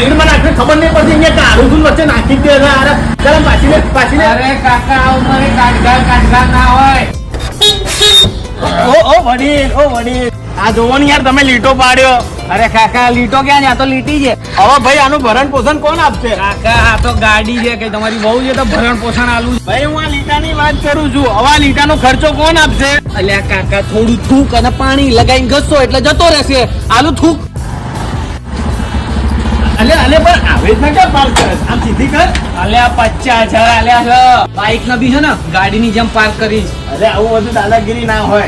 સાઈડમાં નાખે ખબર નહીં પડતી અહીંયા કાળું ધૂળ વચ્ચે નાખી દે છે અરે ચાલ પાછી લે અરે કાકા આવું મને કાઢગા ના હોય. ઓ વડીલ આ જોવો ને યાર તમે લીટો પાડ્યો. અરે કાકા લીટો ક્યાં છે? આ તો લીટી છે. હવે ભાઈ આનું ભરણ પોષણ કોણ આપશે? કાકા આ તો ગાડી છે કે તમારી બહુ છે તો ભરણ પોષણ આલું. ભાઈ હું આ લીટાની વાત કરું છું. હવે આ લીટાનો ખર્ચો કોણ આપશે? અલ્યા કાકા થોડું થૂક અને પાણી લગાવીને ઘસશો એટલે જતો રહેશે. આલુ થૂક. અલે પણ આવી રીતના ક્યાં પાર્ક કરે? આમ સીધી કર. અલ્યા 50,000 આલ્યા છે. બાઈક ના બી છે ને ગાડીની જેમ પાર્ક કરીશ. અરે આવું બધું દાદાગીરી ના હોય.